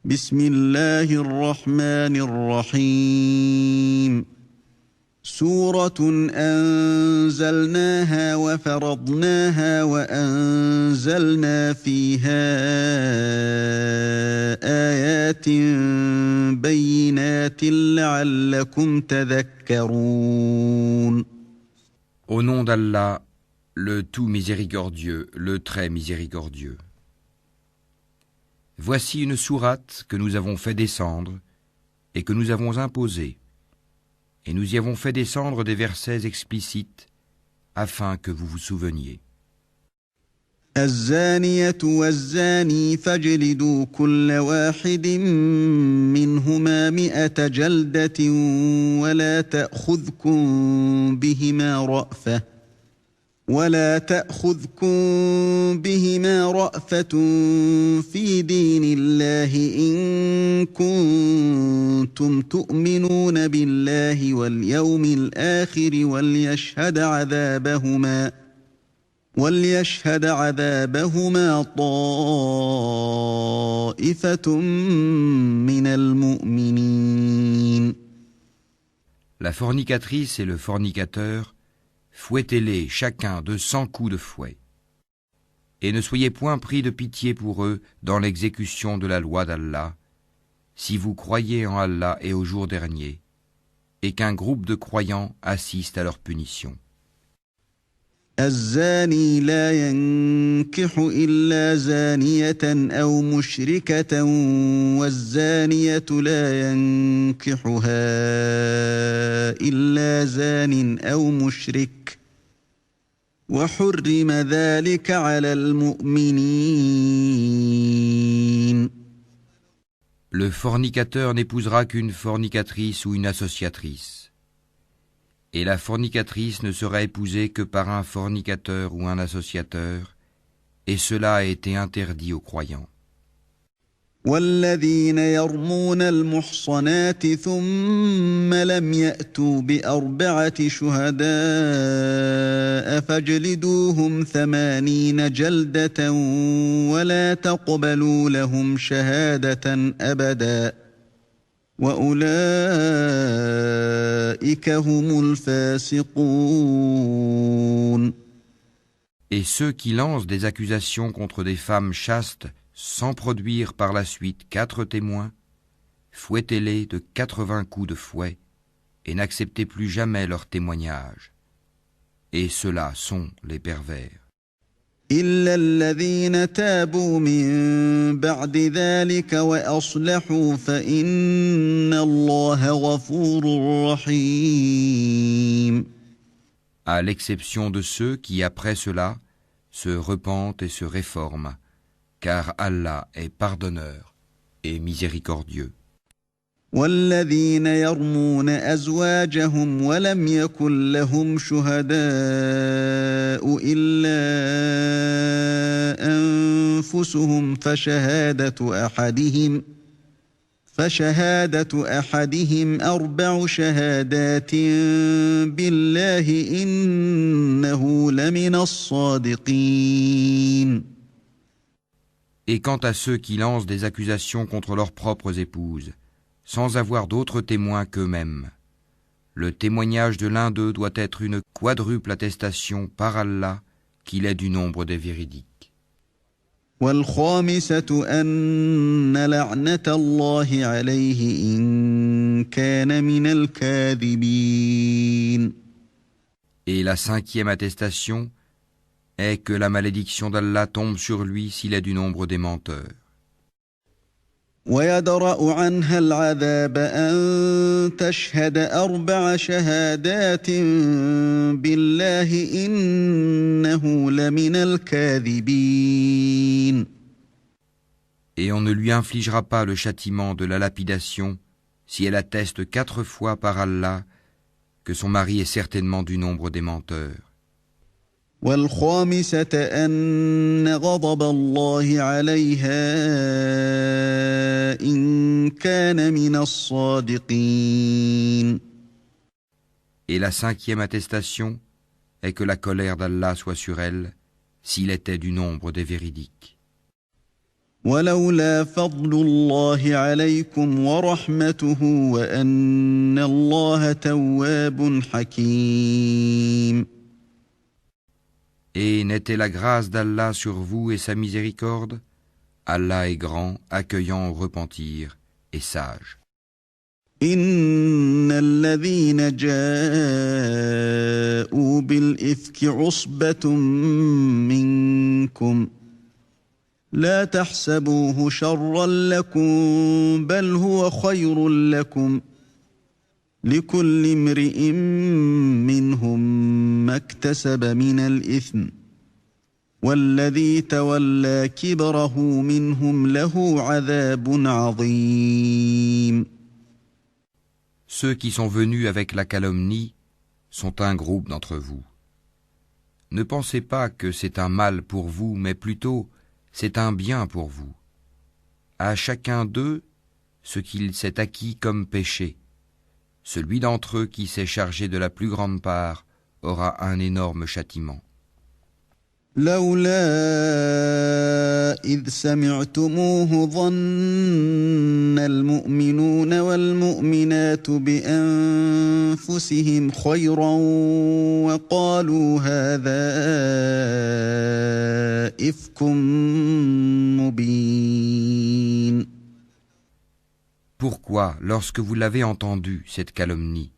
بسم الله الرحمن الرحيم سورة أنزلناها وفرضناها وأنزلنا فيها آيات بينات لعلكم تذكرون. Au nom d'Allah, le tout miséricordieux, le très miséricordieux. Voici une sourate que nous avons fait descendre et que nous avons imposée, et nous y avons fait descendre des versets explicites afin que vous vous souveniez. الزانية والزاني فاجلدوا كل واحد منهما 100 جلدة ولا تأخذكم بهما رأفة في دين الله إن كنتم تؤمنون بالله واليوم الآخر وليشهد عذابهما طائفة من المؤمنين. La fornicatrice et le fornicateur, fouettez-les chacun de 100 coups de fouet. Et ne soyez point pris de pitié pour eux dans l'exécution de la loi d'Allah, si vous croyez en Allah et au jour dernier, et qu'un groupe de croyants assiste à leur punition. الزاني لا ينكح إلا زانية أو مشركة والزانية لا ينكحها إلا زان أو مشرك وحرم ذلك على المؤمنين. Le fornicateur n'épousera qu'une fornicatrice ou une associatrice. Et la fornicatrice ne sera épousée que par un fornicateur ou un associateur, et cela a été interdit aux croyants. والذين يرمون المحصنات ثم لم يأتوا ب4 شهداء فاجلدوهم 80 جلدة ولا تقبلوا لهم شهادة أبدا وأولئك هم الفاسقون. Et ceux qui lancent des accusations contre des femmes chastes sans produire par la suite 4 témoins, fouettez-les de 80 coups de fouet et n'acceptez plus jamais leur témoignage. Et ceux-là sont les pervers. إلا الذين تابوا من بعد ذلك وأصلحوا فإن الله غفور رحيم. À l'exception de ceux qui, après cela, se repentent et se réforment, car Allah est pardonneur et miséricordieux. والذين يرمون أزواجهم ولم يكن لهم شهداء إلا أنفسهم فشهادة أحدهم 4 شهادات بالله إنه لمن الصادقين. Et quant à ceux qui lancent des accusations contre leurs propres épouses, sans avoir d'autres témoins qu'eux-mêmes, le témoignage de l'un d'eux doit être une quadruple attestation par Allah qu'il est du nombre des véridiques. والخامسة أن لعنة الله عليه إن كان من الكاذبين. Et la 5e attestation est que la malédiction d'Allah tombe sur lui s'il est du nombre des menteurs. ويدرأ عنها العذاب أن تشهد 4 شهادات بالله إنه لمن الكاذبين. Et on ne lui infligera pas le châtiment de la lapidation si elle atteste 4 fois par Allah que son mari est certainement du nombre des menteurs. والخامسة أن غضب الله عليها إن كان من الصادقين. Et la 5e attestation est que la colère d'Allah soit sur elle s'il était du nombre des véridiques. ولولا فضل الله عليكم ورحمته وأن الله تواب حكيم. Et n'était la grâce d'Allah sur vous et sa miséricorde? Allah est grand, accueillant au repentir et sage. إن الذين جاءوا بالإفك عصبة منكم لا تحسبوه شرا لكم بل هو خير لكم لكل امرئ منهم ما اكتسب من الإثم والذي تولى كبره منهم له عذاب عظيم. Ceux qui sont venus avec la calomnie sont un groupe d'entre vous. Ne pensez pas que c'est un mal pour vous, mais plutôt c'est un bien pour vous. À chacun d'eux, ce qu'il s'est acquis comme péché. Celui d'entre eux qui s'est chargé de la plus grande part aura un énorme châtiment. لولا إذ سمعتموه ظن المؤمنون والمؤمنات بأنفسهم خيرا وقالوا هذا إفك مبين. Pourquoi, lorsque vous l'avez entendu, cette calomnie,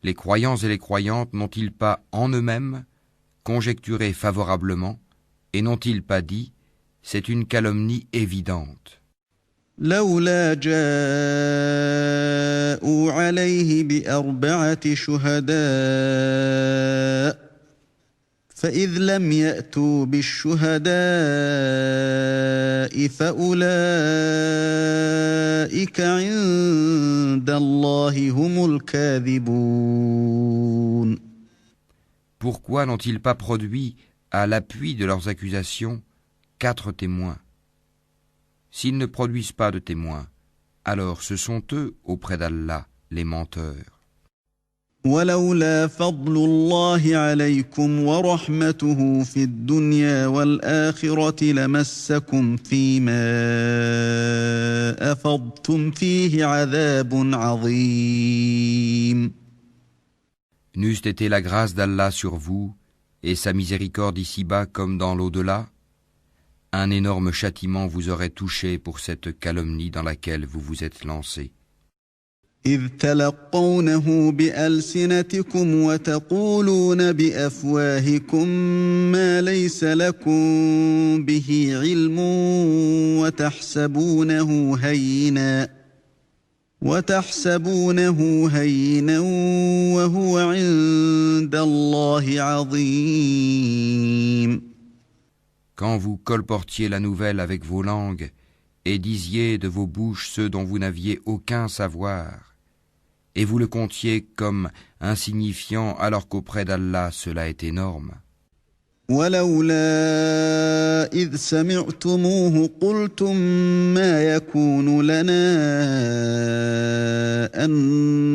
les croyants et les croyantes n'ont-ils pas en eux-mêmes conjecturé favorablement, et n'ont-ils pas dit « c'est une calomnie évidente » لولا جاءوا عليه بأربعة شهداء فإذ لم يأتوا بالشهداء فأولئك عند الله هم الكاذبون. Pourquoi n'ont-ils pas produit, à l'appui de leurs accusations, 4 témoins? S'ils ne produisent pas de témoins, alors ce sont eux, auprès d'Allah, les menteurs. ولولا فضل الله عليكم ورحمته في الدنيا والآخرة لمسكم فيما أفضتم فيه عذاب عظيم. N'eût été la grâce d'Allah sur vous, et sa miséricorde ici-bas comme dans l'au-delà, un énorme châtiment vous aurait touché pour cette calomnie dans laquelle vous vous êtes lancé. إذ تلقونه بألسنتكم وتقولون بأفواهكم ما ليس لكم به علم وتحسبونه هينا وهو عند الله عظيم. Quand vous colportiez la nouvelle avec vos langues et disiez de vos bouches ceux dont vous n'aviez aucun savoir, et vous le comptiez comme insignifiant alors qu'auprès d'Allah cela est énorme. ولولا إذ سمعتموه قلتم ما يكون لنا أن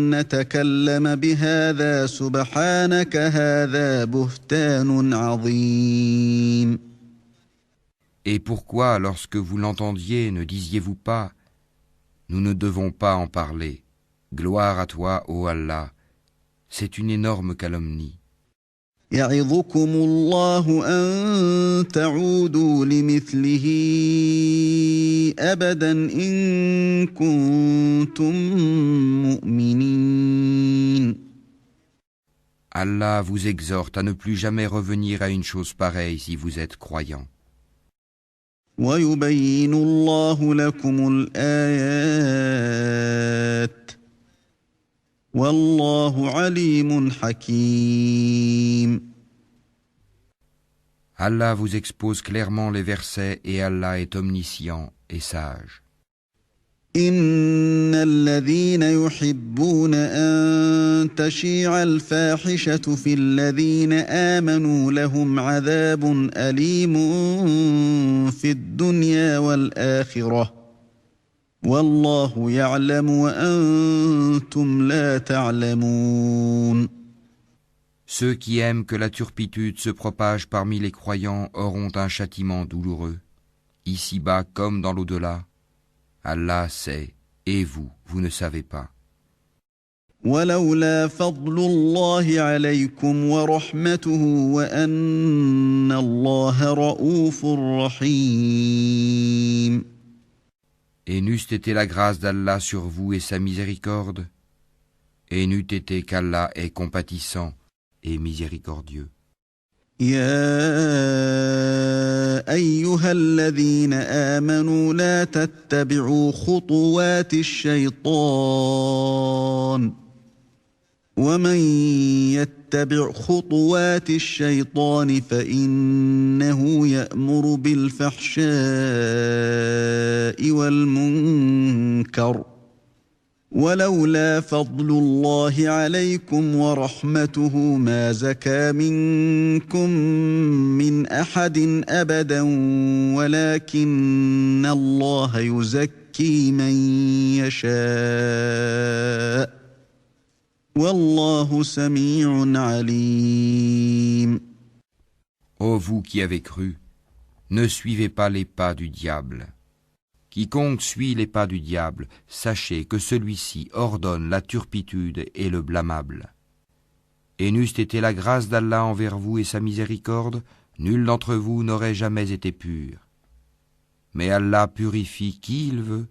نتكلم بهذا سبحانك هذا بهتان عظيم. Et pourquoi, lorsque vous l'entendiez, ne disiez-vous pas « Nous ne devons pas en parler. Gloire à toi, ô Allah. C'est une énorme calomnie. » يعظكم الله أن تعودوا لمثله أبدا إن كنتم مؤمنين. Allah vous exhorte à ne plus jamais revenir à une chose pareille si vous êtes croyant. ويبين الله لكم الآيات والله عليم حكيم. Allah vous expose clairement les versets et Allah est omniscient et sage. إن الذين يحبون أن تشيع الفاحشة في الذين آمنوا لهم عذاب أليم في الدنيا والآخرة والله يعلم وأنتم لا تعلمون. Ceux qui aiment que la turpitude se propage parmi les croyants auront un châtiment douloureux, ici-bas comme dans l'au-delà. Allah sait, et vous, vous ne savez pas. ولولا فضل الله عليكم ورحمته وأن الله رءوف رحيم. Et n'eût été la grâce d'Allah sur vous et sa miséricorde, et n'eût été qu'Allah est compatissant et miséricordieux. يا أيها الذين آمنوا لا تتبعوا خطوات الشيطان ومن يتبع خطوات الشيطان فإنه يأمر بالفحشاء والمنكر ولولا فضل الله عليكم ورحمته ما زكى منكم من أحد أبدا ولكن الله يزكي من يشاء والله سميع عليم. Ô vous qui avez cru, ne suivez pas les pas du diable. Quiconque suit les pas du diable, sachez que celui-ci ordonne la turpitude et le blâmable. Et n'eût été la grâce d'Allah envers vous et sa miséricorde, nul d'entre vous n'aurait jamais été pur. Mais Allah purifie qui il veut,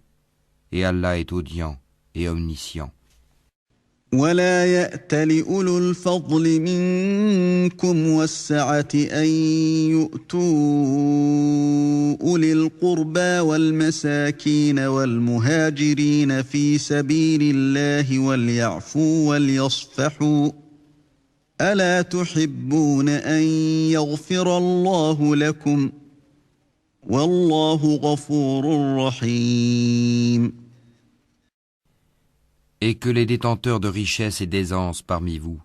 et Allah est audient et omniscient. ولا يأتل أولو الفضل منكم والسعة أن يؤتوا أولي القربى والمساكين والمهاجرين في سبيل الله وليعفوا وليصفحوا ألا تحبون أن يغفر الله لكم والله غفور رحيم. Et que les détenteurs de richesses et d'aisance parmi vous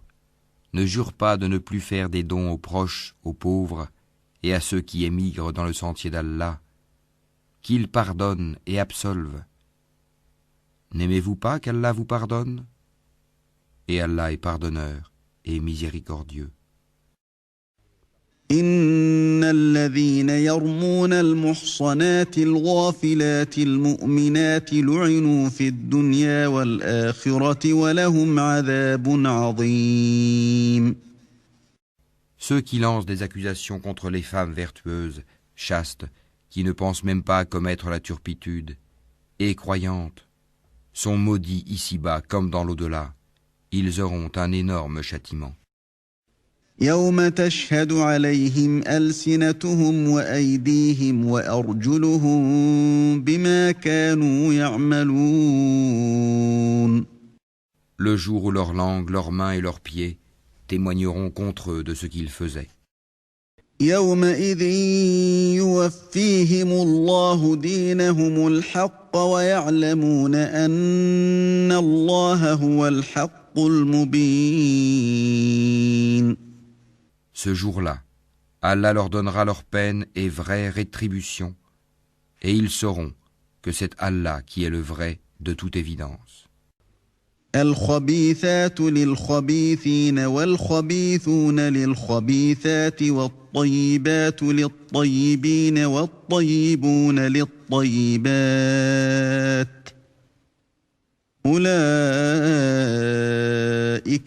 ne jurent pas de ne plus faire des dons aux proches, aux pauvres et à ceux qui émigrent dans le sentier d'Allah, qu'ils pardonnent et absolvent. N'aimez-vous pas qu'Allah vous pardonne? Et Allah est pardonneur et miséricordieux. إن الذين يرمون المحصنات الغافلات المؤمنات لعنوا في الدنيا والآخرة ولهم عذاب عظيم. Ceux qui lancent des accusations contre les femmes vertueuses, chastes, qui ne pensent même pas à commettre la turpitude, et croyantes, sont maudits ici-bas comme dans l'au-delà. Ils auront un énorme châtiment. يوم تشهد عليهم ألسنتهم وأيديهم وأرجلهم بما كانوا يعملون. Le jour où leur langue, leurs mains et leurs pieds témoigneront contre eux de ce qu'ils faisaient. يومئذ يوفيهم الله دينهم الحق ويعلمون أن الله هو الحق المبين. Ce jour-là, Allah leur donnera leur peine et vraie rétribution, et ils sauront que c'est Allah qui est le vrai de toute évidence. الخبيثات للخبيثين والخبيثون للخبيثات والطيبات للطيبين والطيبون للطيبات أولئك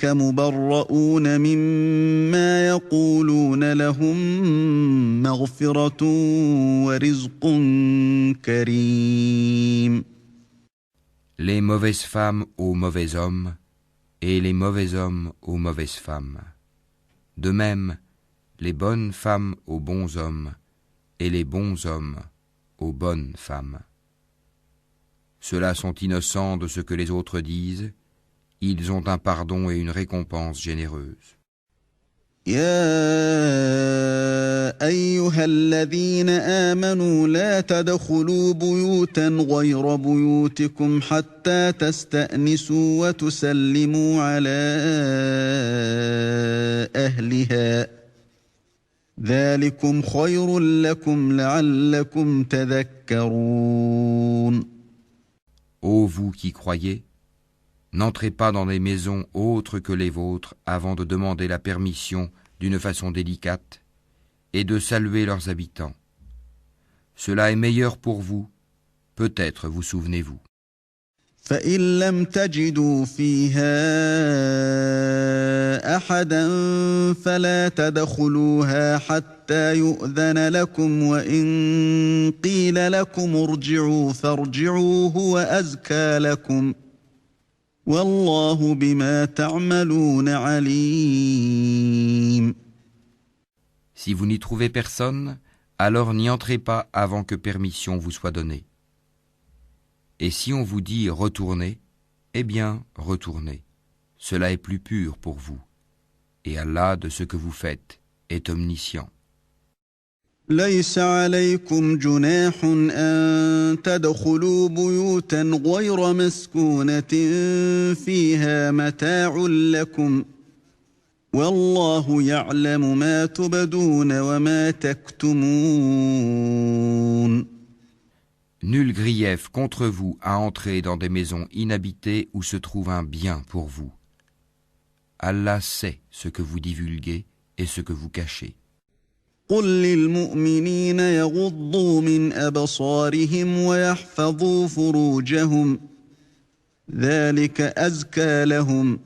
مبرؤون مما يقولون لهم مغفرة ورزق كريم. Les mauvaises femmes aux mauvais hommes, et les mauvais hommes aux mauvaises femmes. De même, les bonnes femmes aux bons hommes, et les bons hommes aux bonnes femmes. Ceux-là sont innocents de ce que les autres disent, ils ont un pardon et une récompense généreuse. يا أيها الذين آمنوا لا تدخلوا بيوتا غير بيوتكم حتى تستأنسوا وتسلموا على أهلها ذلكم خير لكم لعلكم تذكرون. Ô vous qui croyez, n'entrez pas dans des maisons autres que les vôtres avant de demander la permission d'une façon délicate et de saluer leurs habitants. Cela est meilleur pour vous, peut-être vous souvenez-vous. فإن لم تجدوا فيها أحدا فلا تدخلوها حتى يؤذن لكم وإن قيل لكم ارجعوا فارجعوا هو أزكى لكم والله بما تعملون عليم. Si vous n'y trouvez personne, alors n'y entrez pas avant que permission vous soit donnée. Et si on vous dit « retournez », eh bien, retournez. Cela est plus pur pour vous. Et Allah, de ce que vous faites, est omniscient. ليس عليكم جناح أن تدخلوا بيوتا غير مسكونة فيها متاع لكم والله يعلم ما تبدون وما تكتمون. Nul grief contre vous à entrer dans des maisons inhabitées où se trouve un bien pour vous. Allah sait ce que vous divulguez et ce que vous cachez. قل للمؤمنين يغضوا من أبصارهم ويحفظوا فروجهم ذلك أزكى لهم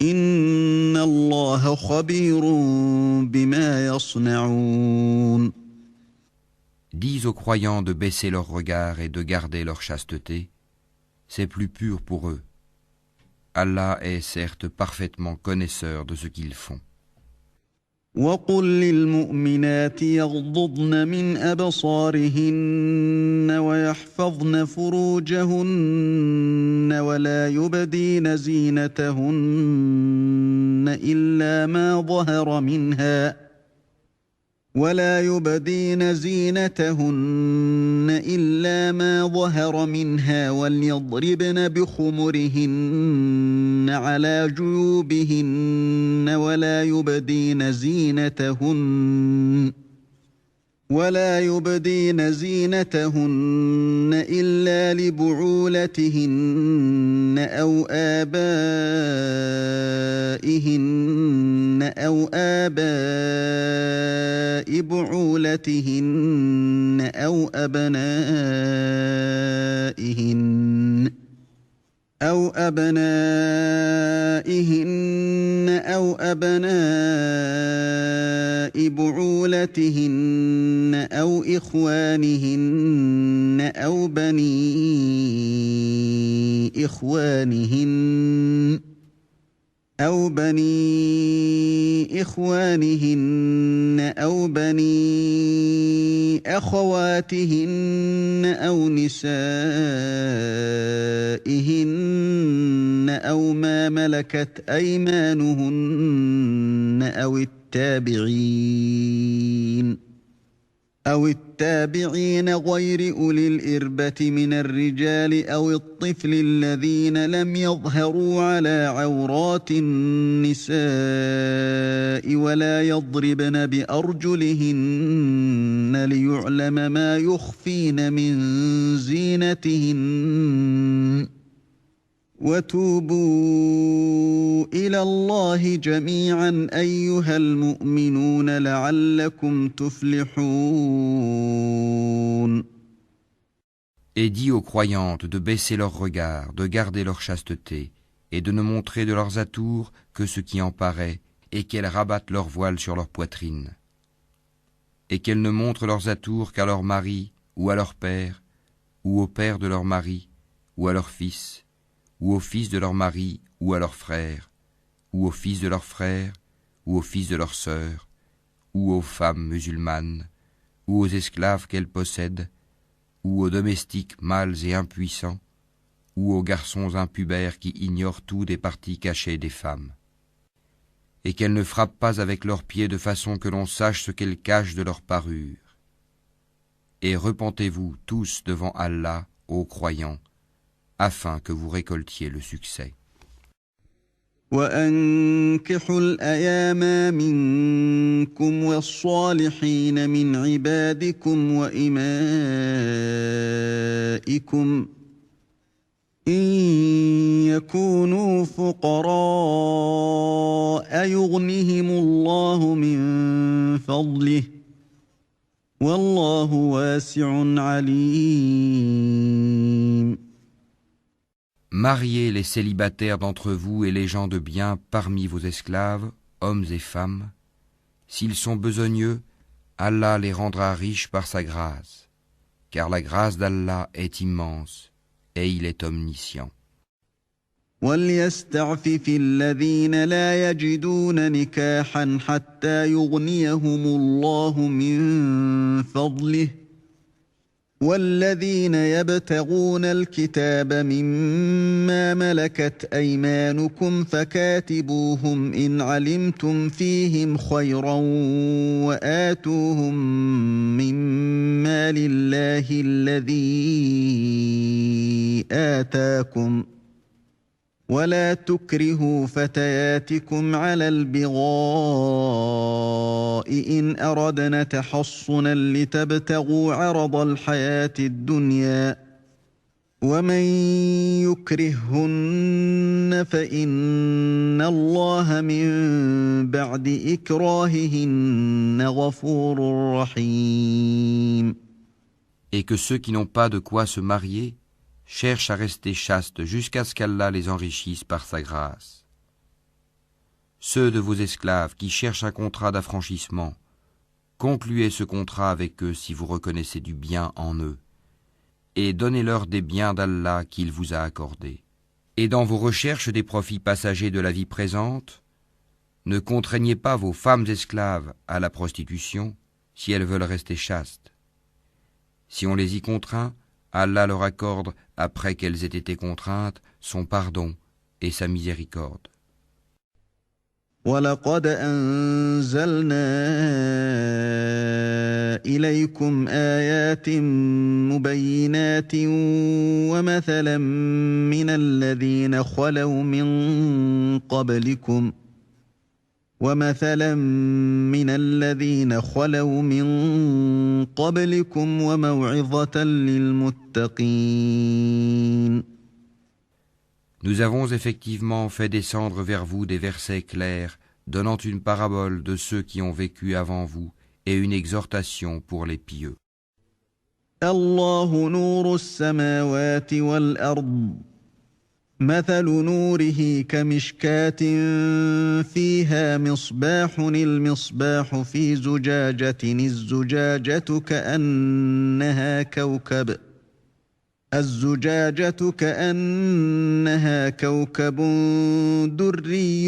إن الله خبير بما يصنعون. Dis aux croyants de baisser leur regard et de garder leur chasteté, c'est plus pur pour eux. Allah est certes parfaitement connaisseur de ce qu'ils font. وقل للمؤمنات يغضضن من أبصارهن ويحفظن فروجهن ولا يبدين زينتهن إلا ما ظهر منها وليضربن بخمرهن على جيوبهن ولا يبدين زينتهن إلا لبعولتهن أو آبائهن أو آباء بعولتهن أو أبنائهن أو أبناء بعولتهن أو إخوانهن أو بني إخوانهن أو بني أخواتهن أو نسائهن أو ما ملكت أيمانهن أو التابعين غير أولي الإربة من الرجال أو الطفل الذين لم يظهروا على عورات النساء ولا يضربن بأرجلهن ليعلم ما يخفين من زينتهن وتوبوا إلى الله جميعا أيها المؤمنون لعلكم تفلحون. Et dis aux croyantes de baisser leur regard, de garder leur chasteté, et de ne montrer de leurs atours que ce qui en paraît, et qu'elles rabattent leur voile sur leur poitrine. Et qu'elles ne montrent leurs atours qu'à leur mari, ou à leur père, ou au père de leur mari, ou à leur fils, ou au fils de leur mari, ou à leurs frères, ou au fils de leurs frères, ou au fils de leurs sœurs, ou aux femmes musulmanes, ou aux esclaves qu'elles possèdent, ou aux domestiques mâles et impuissants, ou aux garçons impubères qui ignorent tout des parties cachées des femmes. Et qu'elles ne frappent pas avec leurs pieds de façon que l'on sache ce qu'elles cachent de leur parure. Et repentez-vous tous devant Allah, ô croyants, afin que vous récoltiez le succès. وأنكحوا الأيام منكم والصالحين من عبادكم وإمائكم إن يكونوا فقراء يغنهم الله من فضله والله واسع عليم. Mariez les célibataires d'entre vous et les gens de bien parmi vos esclaves, hommes et femmes. S'ils sont besogneux, Allah les rendra riches par sa grâce, car la grâce d'Allah est immense et il est omniscient. وليستعفف الذين لا يجدون نكاحا حتى يغنيهم الله من فضله والذين يبتغون الكتاب مما ملكت أيمانكم فكاتبوهم إن علمتم فيهم خيرا وآتوهم مما لله الذي آتاكم ولا تكرهوا فتياتكم على البغاء إن أردنا تحصنا لتبتغوا عرض الحياة الدنيا ومن يكرههن فإن الله من بعد إكراههن غفور رحيم. Et que ceux qui n'ont pas de quoi se marier cherchent à rester chastes jusqu'à ce qu'Allah les enrichisse par sa grâce. Ceux de vos esclaves qui cherchent un contrat d'affranchissement, concluez ce contrat avec eux si vous reconnaissez du bien en eux, et donnez-leur des biens d'Allah qu'il vous a accordés. Et dans vos recherches des profits passagers de la vie présente, ne contraignez pas vos femmes esclaves à la prostitution si elles veulent rester chastes. Si on les y contraint, Allah leur accorde, après qu'elles aient été contraintes, son pardon et sa miséricorde. وَلَقَدْ أَنزَلْنَا إِلَيْكُمْ آيَاتٍ مُبَيِّنَاتٍ وَمَثَلًا مِّنَ الَّذِينَ خَلَوْا مِن قَبْلِكُمْ وَمَوْعِظَةً لِّلْمُتَّقِينَ. Nous avons effectivement fait descendre vers vous des versets clairs, donnant une parabole de ceux qui ont vécu avant vous et une exhortation pour les pieux. الله نور السماوات والأرض مثل نوره كمشكاة فيها مصباح المصباح في زجاجة الزجاجة كأنها كوكب دري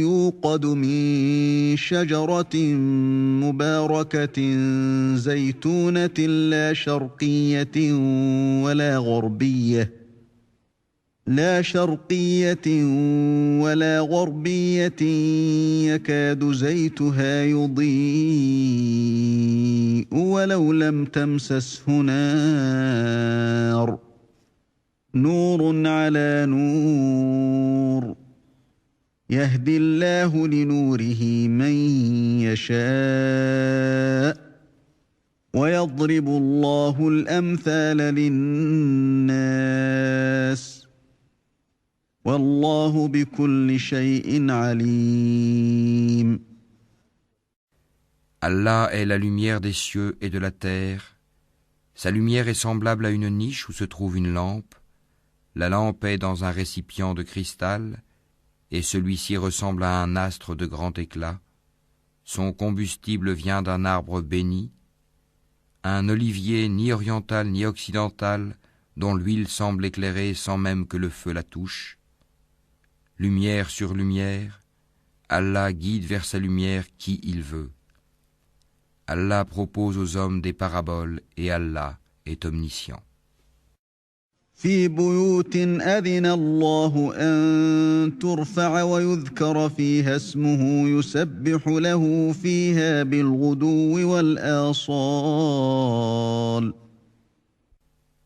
يوقد من شجرة مباركة زيتونة لا شرقية ولا غربية يكاد زيتها يضيء ولو لم تمسسه نار نور على نور يهدي الله لنوره من يشاء ويضرب الله الأمثال للناس والله بكل شيء عليم. Allah est la lumière des cieux et de la terre. Sa lumière est semblable à une niche où se trouve une lampe. La lampe est dans un récipient de cristal, et celui-ci ressemble à un astre de grand éclat. Son combustible vient d'un arbre béni, un olivier ni oriental ni occidental, dont l'huile semble éclairer sans même que le feu la touche. Lumière sur lumière, Allah guide vers sa lumière qui il veut. Allah propose aux hommes des paraboles et Allah est omniscient. في بيوت أذن الله أن ترفع ويذكر فيها اسمه يسبح له فيها بالغدو والآصال.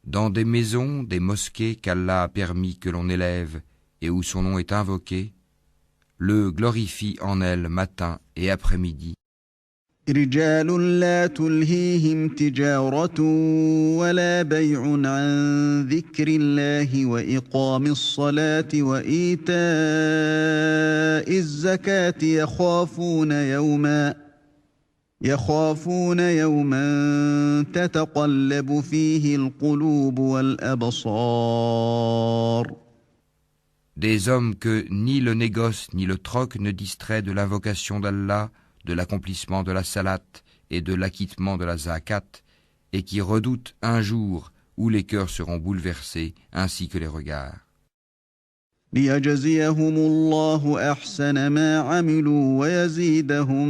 Dans des maisons, des mosquées qu'Allah a permis que l'on élève et où son nom est invoqué, le glorifie en elles matin et après-midi. رجال لا تلهيهم تجارة ولا بيع عن ذكر الله وإقام الصلاة وإيتاء الزكاة يخافون يخافون يوما تتقلب فيه القلوب والأبصار. Des hommes que ni le négoce ni le troc ne distrait de l'invocation d'Allah, de l'accomplissement de la salate et de l'acquittement de la zakat, et qui redoutent un jour où les cœurs seront bouleversés ainsi que les regards. ليجزيهم الله أحسن ما عملوا ويزيدهم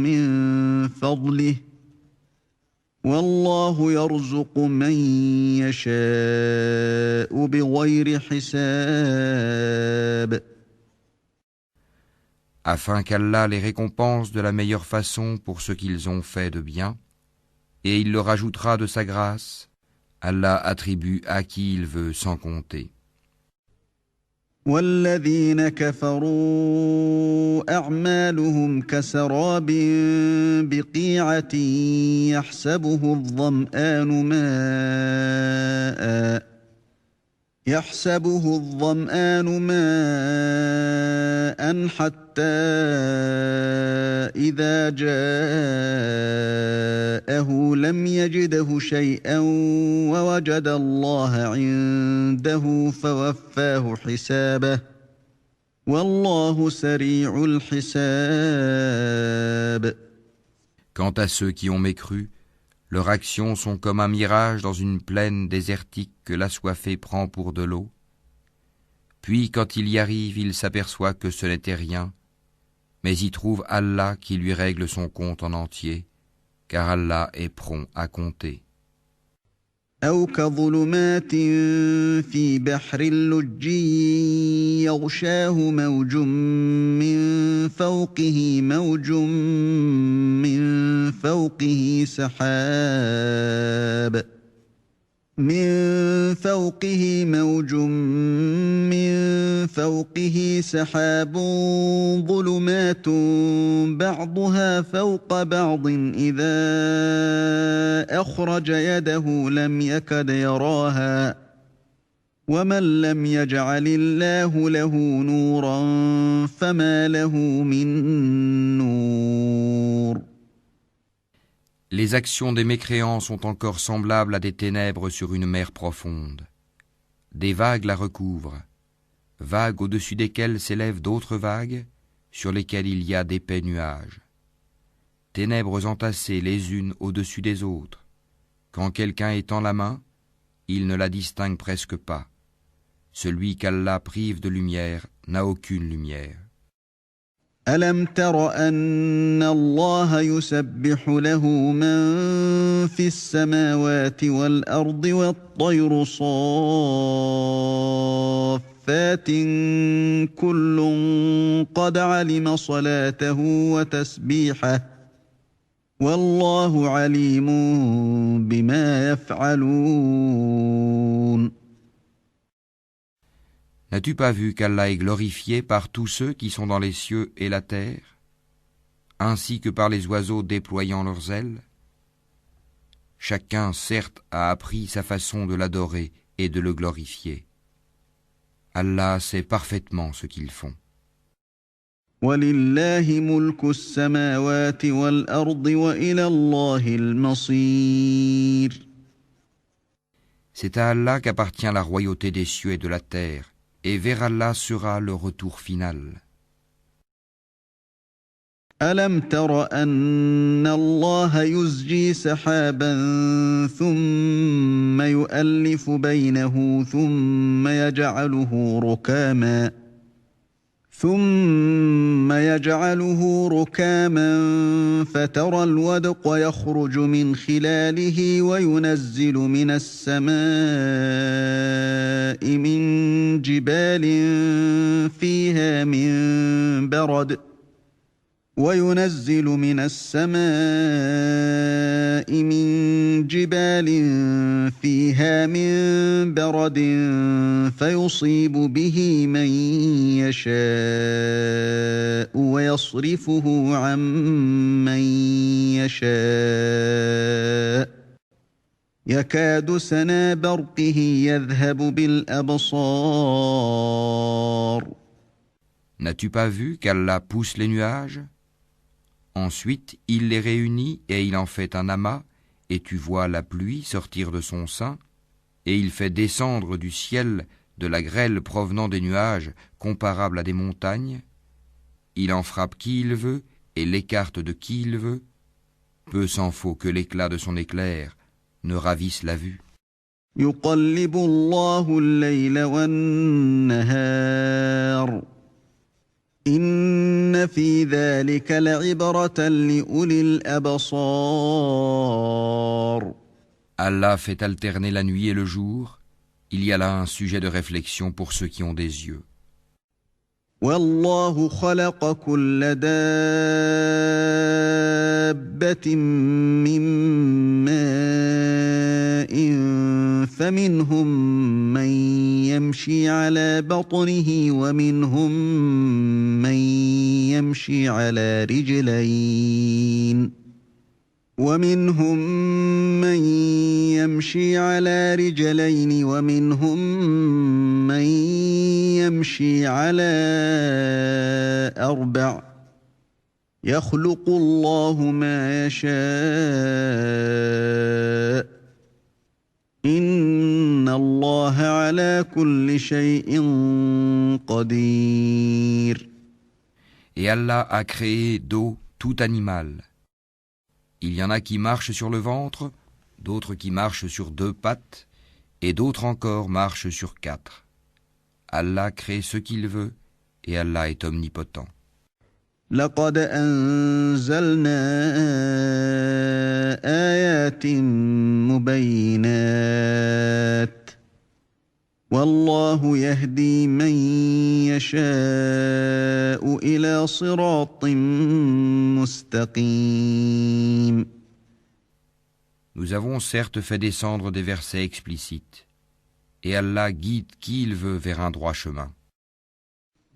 من فضله والله يرزق من يشاء بغير حساب. Afin qu'Allah les récompense de la meilleure façon pour ce qu'ils ont fait de bien, et il leur ajoutera de sa grâce, Allah attribue à qui il veut sans compter. والذين كفروا أعمالهم كسراب بقيعة يحسبه الظمآن ماء حتى إذا جاءه لم يجده شيئا ووجد الله عنده فوفاه حسابه والله سريع الحساب. Quant à ceux qui ont mécru, leurs actions sont comme un mirage dans une plaine désertique que l'assoiffé prend pour de l'eau. Puis quand il y arrive, il s'aperçoit que ce n'était rien, mais y trouve Allah qui lui règle son compte en entier, car Allah est prompt à compter. أو كظلمات في بحر لجي يغشاه موج من فوقه موج من فوقه سحاب ظلمات بعضها فوق بعض إذا أخرج يده لم يكد يراها ومن لم يجعل الله له نورا فما له من نور. Les actions des mécréants sont encore semblables à des ténèbres sur une mer profonde. Des vagues la recouvrent, vagues au-dessus desquelles s'élèvent d'autres vagues, sur lesquelles il y a d'épais nuages. Ténèbres entassées les unes au-dessus des autres. Quand quelqu'un étend la main, il ne la distingue presque pas. Celui qu'Allah prive de lumière n'a aucune lumière. ألم تر أن الله يسبح له من في السماوات والأرض والطير صافات كل قد علم صلاته وتسبيحه والله عليم بما يفعلون. N'as-tu pas vu qu'Allah est glorifié par tous ceux qui sont dans les cieux et la terre, ainsi que par les oiseaux déployant leurs ailes? Chacun, certes, a appris sa façon de l'adorer et de le glorifier. Allah sait parfaitement ce qu'ils font. وَلِلَّهِ مُلْكُ السَّمَاوَاتِ وَالْأَرْضِ وَإِلَى اللَّهِ الْمَصِيرُ. C'est à Allah qu'appartient la royauté des cieux et de la terre, et vers Allah sera le retour final. ألم تر أن الله يزجي سحابا ثم يؤلف بينه ثم يجعله ركاما فترى الودق يخرج من خلاله وينزل من السماء من جبال فيها من برد فيصيب به من يشاء ويصرفه عن من يشاء يكاد سنا برقه يذهب بالأبصار. N'as-tu pas vu qu'Allah pousse les nuages? Ensuite, il les réunit et il en fait un amas, et tu vois la pluie sortir de son sein, et il fait descendre du ciel de la grêle provenant des nuages comparable à des montagnes. Il en frappe qui il veut et l'écarte de qui il veut. Peu s'en faut que l'éclat de son éclair ne ravisse la vue. يقلب الله الليل والنهار إن في ذلك لعبرة لأولي الأبصار. Allah fait alterner la nuit et le jour. Il y a là un sujet de réflexion pour ceux qui ont des yeux. والله خلق كل دابة من ماء فمنهم من يمشي على بطنه ومنهم من يمشي على رجلين ومنهم ومنهم من يمشي على أربع يخلق الله ما يشاء إن الله على كل شيء قدير. Et Allah a créé d'eau tout animal. Il y en a qui marchent sur le ventre, d'autres qui marchent sur 2 pattes, et d'autres encore marchent sur 4. Allah crée ce qu'il veut, et Allah est omnipotent. لقد أنزلنا آيات مبينات والله يهدي من يشاء إلى صراط مستقيم. Nous avons certes fait descendre des versets explicites, et Allah guide qui il veut vers un droit chemin.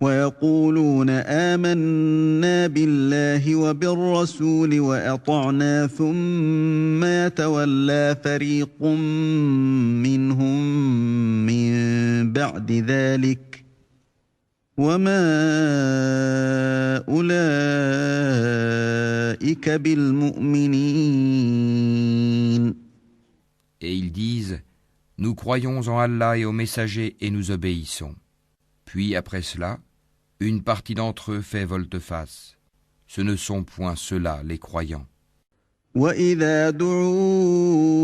ويقولون آمنا بالله وبالرسول وأطعنا ثم يتولى فريق منهم من بعد ذلك وما أولئك بالمؤمنين. Et ils disent, nous croyons en Allah et aux messagers et nous obéissons. Puis après cela, une partie d'entre eux fait volte-face. Ce ne sont point ceux-là les croyants. وَإِذَا دُعُوا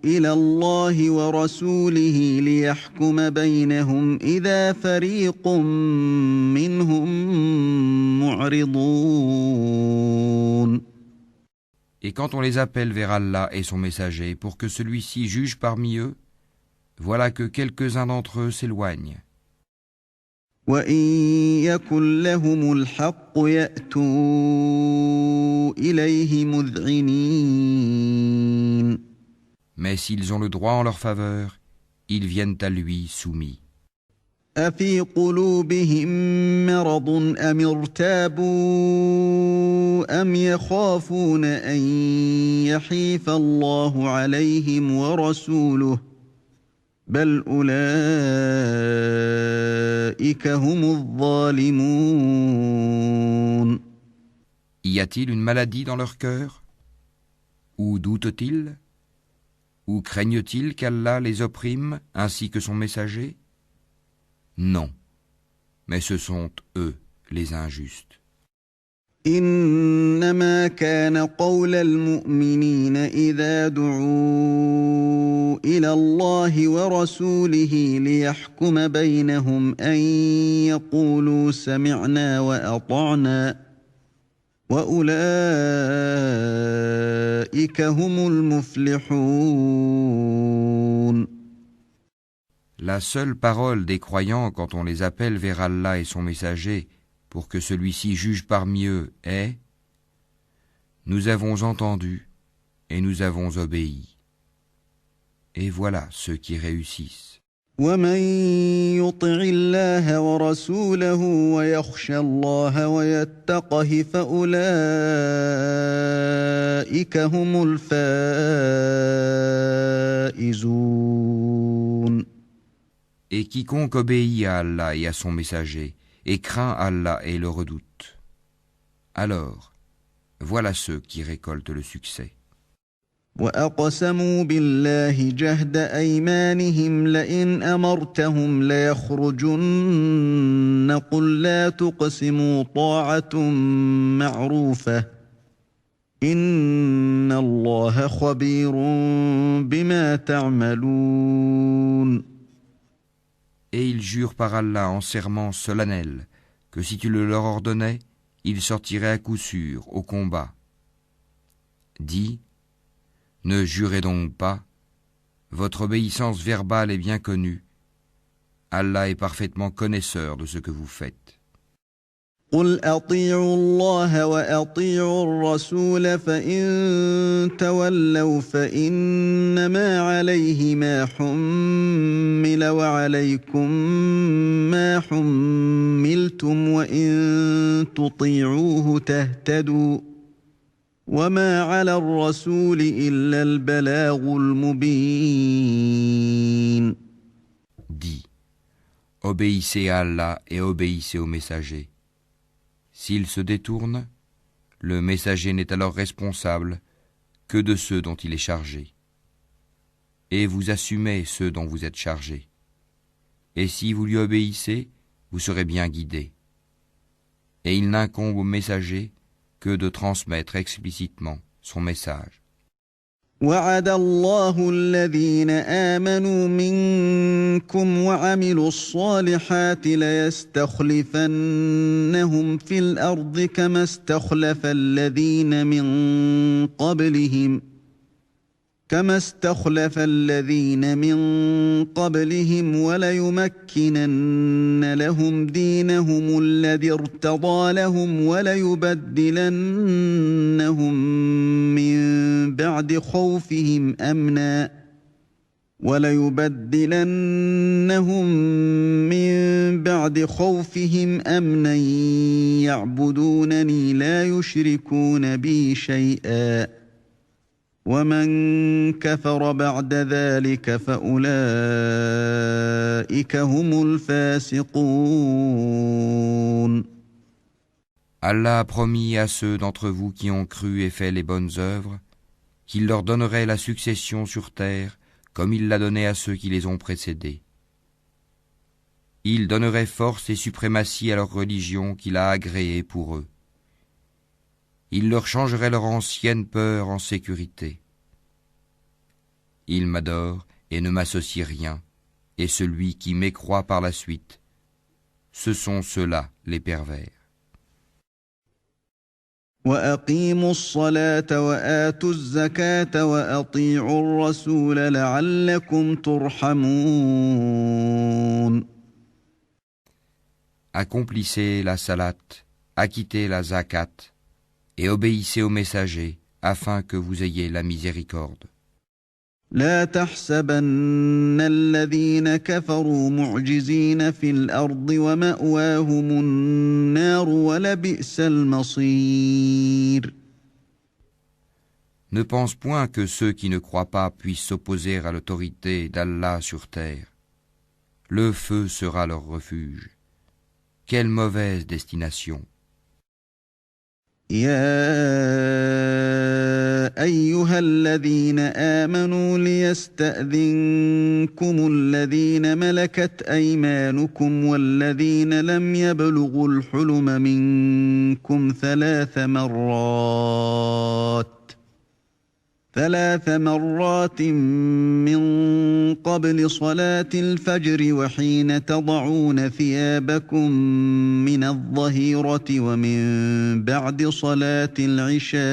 إِلَى اللَّهِ وَرَسُولِهِ لِيَحْكُمَ بَيْنَهُمْ إِذَا فَرِيقٌ مِّنْهُم مُّعْرِضُونَ. Et quand on les appelle vers Allah et son messager pour que celui-ci juge parmi eux, voilà que quelques-uns d'entre eux s'éloignent. وَإِن يَكُن لَّهُمُ الْحَقُّ يَأْتُوا إِلَيْهِ مُذْعِنِينَ. Mais s'ils ont le droit en leur faveur, ils viennent à lui soumis. أَفِي قُلُوبِهِم مَّرَضٌ أَمِ ارْتَابُوا أَمْ يَخَافُونَ أَن يَحِيفَ اللَّهُ عَلَيْهِمْ وَرَسُولُهُ بل أولئك هم الظالمون. Y a-t-il une maladie dans leur cœur? Ou doutent-ils? Ou craignent-ils qu'Allah les opprime ainsi que son messager? Non, mais ce sont eux les injustes. إنما كان قول المؤمنين إذا دعوا إلى الله ورسوله ليحكم بينهم أن يقولوا سمعنا وأطعنا وأولئك هم المفلحون. La seule parole des croyants quand on les appelle vers Allah et son messager pour que celui-ci juge parmi eux est « Nous avons entendu et nous avons obéi. » Et voilà ceux qui réussissent. ومن يطع الله ورسوله ويخشى الله ويتقه فأولئك هم الفائزون. Et quiconque obéit à Allah et à son messager et craint Allah et le redoute, alors voilà ceux qui récoltent le succès. وأقسموا بالله جهد أيمانهم لئن أمرتهم ليخرجن قل لا تقسموا طاعة معروفة إن الله خبير بما تعملون. Et ils jurent par Allah en serment solennel que si tu le leur ordonnais, ils sortiraient à coup sûr au combat. Dis, ne jurez donc pas, votre obéissance verbale est bien connue. Allah est parfaitement connaisseur de ce que vous faites. قل أطيعوا الله وأطيعوا الرسول فإن تولوا فإنما عليه ما حمل وعليكم ما حملتم وإن تطيعوه تهتدوا وما على الرسول إلا البلاغ المبين. Dis, obéissez à Allah et obéissez au messager. S'il se détourne, le messager n'est alors responsable que de ceux dont il est chargé. Et vous assumez ceux dont vous êtes chargés. Et si vous lui obéissez, vous serez bien guidés. Et il n'incombe au messager que de transmettre explicitement son message. وعد الله الذين آمنوا منكم وعملوا الصالحات ليستخلفنهم في الأرض كما استخلف الذين من قبلهم وليمكنن لهم دينهم الذي ارتضى لهم وليبدلنهم من بعد خوفهم أمنا يعبدونني لا يشركون بي شيئا ومن كفر بعد ذلك فأولئك هم الفاسقون. Allah a promis à ceux d'entre vous qui ont cru et fait les bonnes œuvres qu'il leur donnerait la succession sur terre comme il l'a donné à ceux qui les ont précédés. Il donnerait force et suprématie à leur religion qu'il a agréée pour eux. Il leur changerait leur ancienne peur en sécurité. Ils m'adorent et ne m'associent rien, et celui qui mécroit par la suite, ce sont ceux-là les pervers. وأقيموا الصلاة وآتوا الزكاة وأطيعوا الرسول لعلكم ترحمون. Accomplissez la salat, acquittez la zakat, et obéissez aux messagers, afin que vous ayez la miséricorde. لا تحسبن الذين كفروا معجزين في الأرض ومأواهم النار ولبئس المصير. Ne pense point que ceux qui ne croient pas puissent s'opposer à l'autorité d'Allah sur terre. Le feu sera leur refuge. Quelle mauvaise destination! يا أيها الذين آمنوا ليستأذنكم الذين ملكت أيمانكم والذين لم يبلغوا الحلم منكم ثلاث مرات من قبل صلاة الفجر وحين تضعون ثيابكم من الظهيرة ومن بعد صلاة العشاء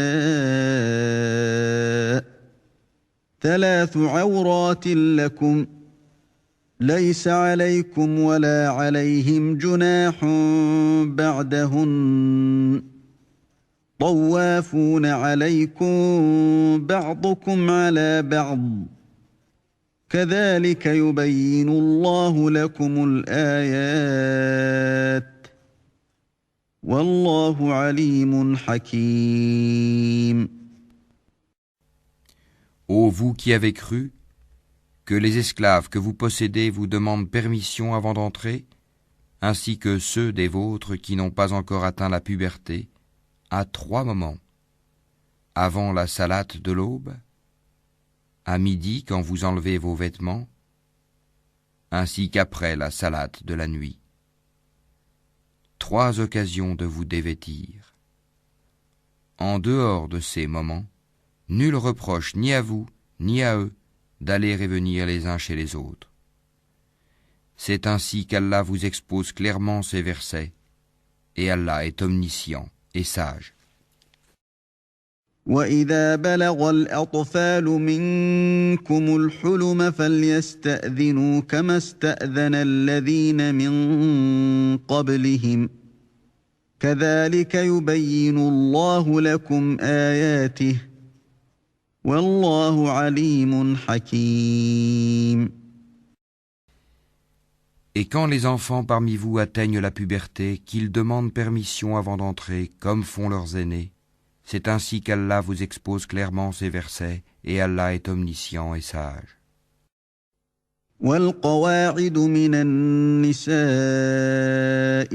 3 عورات لكم ليس عليكم ولا عليهم جناح بعدهن طوافون عليكم بعضكم على بعض كذلك يبين الله لكم الآيات والله عليم حكيم. Ô vous qui avez cru, que les esclaves que vous possédez vous demandent permission avant d'entrer, ainsi que ceux des vôtres qui n'ont pas encore atteint la puberté, à 3 moments, avant la salate de l'aube, à midi quand vous enlevez vos vêtements, ainsi qu'après la salate de la nuit. 3 occasions de vous dévêtir. En dehors de ces moments, nul reproche ni à vous, ni à eux, d'aller et venir les uns chez les autres. C'est ainsi qu'Allah vous expose clairement ces versets, et Allah est omniscient et sage. وَإِذَا بَلَغَ الْأَطْفَالُ مِنكُمُ الْحُلُمَ فَلْيَسْتَأْذِنُوا كَمَا اسْتَأْذَنَ الَّذِينَ مِن قَبْلِهِمْ كَذَلِكَ يُبَيِّنُ اللَّهُ لَكُمْ آيَاتِهِ وَاللَّهُ عَلِيمٌ حَكِيمٌ. Et quand les enfants parmi vous atteignent la puberté, qu'ils demandent permission avant d'entrer, comme font leurs aînés, c'est ainsi qu'Allah vous expose clairement ces versets, et Allah est omniscient et sage. والقواعد من النساء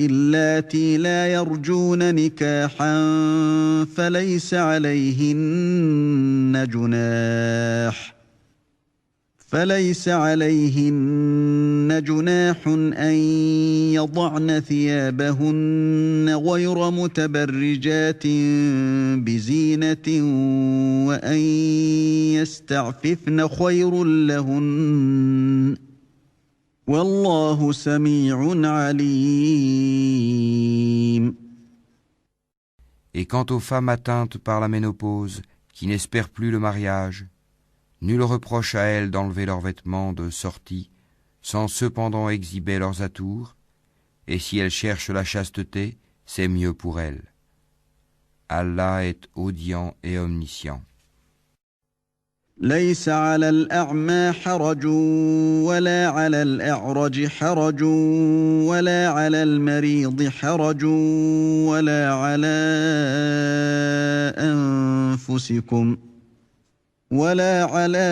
اللاتي لا يرجون نكاحا فليس عليهن جناح أن يضعن ثيابهن غير متبرجات بزينة وأن يستعففن خير لهن والله سميع عليم. Et quant aux femmes atteintes par la ménopause, qui n'espèrent plus le mariage, nul reproche à elles d'enlever leurs vêtements de sortie, sans cependant exhiber leurs atours, et si elles cherchent la chasteté, c'est mieux pour elles. Allah est audient et omniscient. ليس على الأعمى حرج ولا على الأعرج حرج ولا على المريض حرج ولا على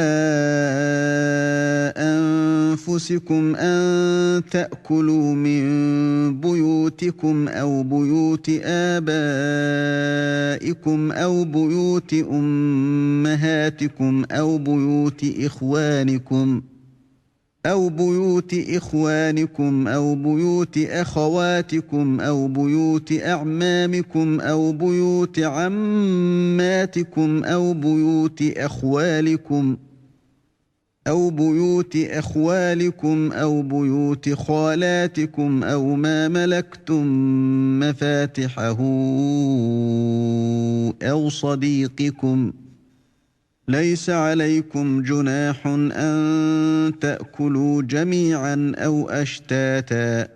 أنفسكم أن تأكلوا من بيوتكم أو بيوت آبائكم أو بيوت أمهاتكم أو بيوت إخوانكم أو بيوت أخواتكم أو بيوت أعمامكم أو بيوت عماتكم أو بيوت أخوالكم أو بيوت خالاتكم أو ما ملكتم مفاتحه أو صديقكم ليس عليكم جناح أن تأكلوا جميعا أو أشتاتا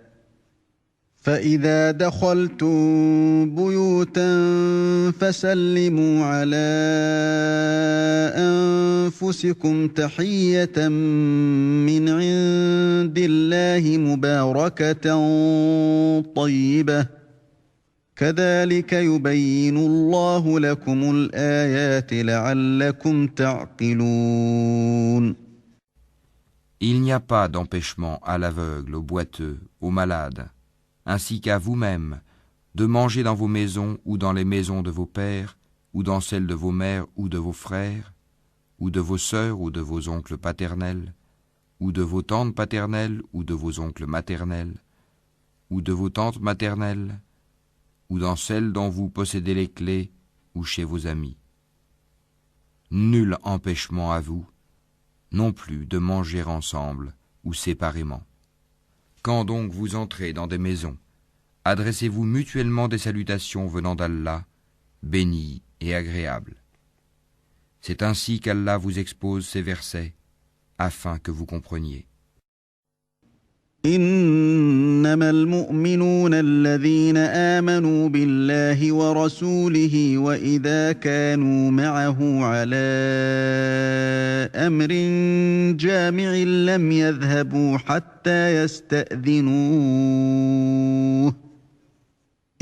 فإذا دخلتم بيوتا فسلموا على أنفسكم تحية من عند الله مباركة طيبة كذلك يبين الله لكم الآيات لعلكم تعقلون. Il n'y a pas d'empêchement à l'aveugle, au boiteux, aux malades, ainsi qu'à vous-même, de manger dans vos maisons ou dans les maisons de vos pères, ou dans celles de vos mères ou de vos frères, ou de vos sœurs ou de vos oncles paternels, ou de vos tantes paternelles ou de vos oncles maternels, ou de vos tantes maternelles, ou dans celles dont vous possédez les clés, ou chez vos amis. Nul empêchement à vous, non plus de manger ensemble ou séparément. Quand donc vous entrez dans des maisons, adressez-vous mutuellement des salutations venant d'Allah, bénies et agréables. C'est ainsi qu'Allah vous expose ces versets, afin que vous compreniez. إنما المؤمنون الذين آمنوا بالله ورسوله وإذا كانوا معه على أمر جامع لم يذهبوا حتى يستأذنوه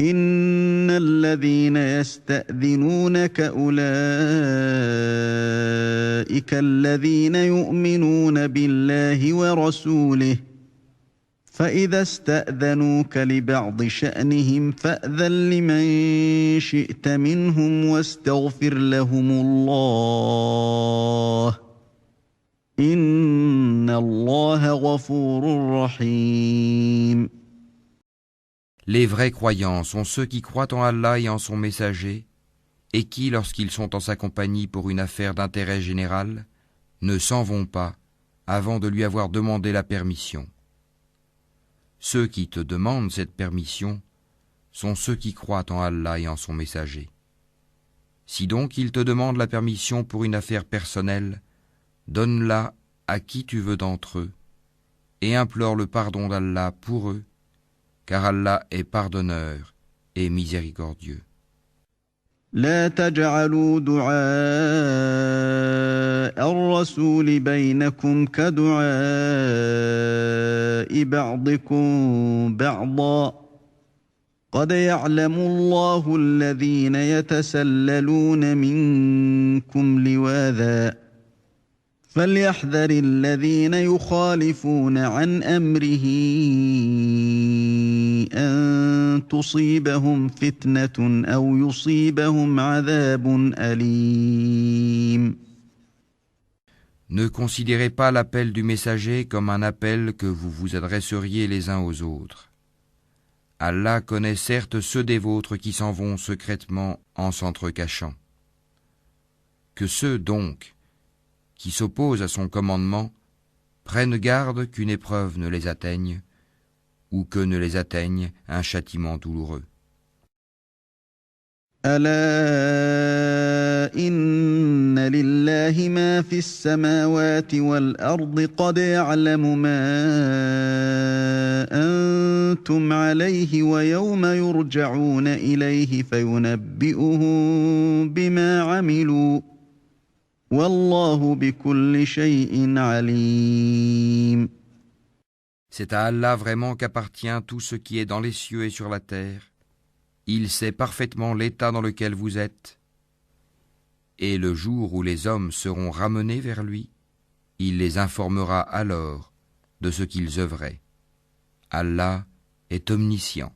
إن الذين يستأذنونك أولئك الذين يؤمنون بالله ورسوله فإذا استأذنوك لبعض شأنهم فأذن لمن شئت منهم واستغفر لهم الله إن الله غفور رحيم. Les vrais croyants sont ceux qui croient en Allah et en son messager, et qui, lorsqu'ils sont en sa compagnie pour une affaire d'intérêt général, ne s'en vont pas avant de lui avoir demandé la permission. Ceux qui te demandent cette permission sont ceux qui croient en Allah et en son messager. Si donc ils te demandent la permission pour une affaire personnelle, donne-la à qui tu veux d'entre eux, et implore le pardon d'Allah pour eux, car Allah est pardonneur et miséricordieux. لا تجعلوا دعاء الرسول بينكم كدعاء بعضكم بعضا قد يعلم الله الذين يتسللون منكم لواذا فليحذر الذين يخالفون عن أمره أن تصيبهم فتنة أو يصيبهم عذاب أليم. Ne considérez pas l'appel du messager comme un appel que vous vous adresseriez les uns aux autres. Allah connaît certes ceux des vôtres qui s'en vont secrètement en s'entrecachant. Que ceux donc qui s'opposent à son commandement prennent garde qu'une épreuve ne les atteigne ou que ne les atteigne un châtiment douloureux. ألا إن لله ما في السماوات والأرض قد يعلم ما أنتم عليه ويوم يرجعون إليه فينبئهم بما عملوا والله بكل شيء عليم. C'est à Allah vraiment qu'appartient tout ce qui est dans les cieux et sur la terre. Il sait parfaitement l'état dans lequel vous êtes. Et le jour où les hommes seront ramenés vers lui, il les informera alors de ce qu'ils œuvraient. Allah est omniscient.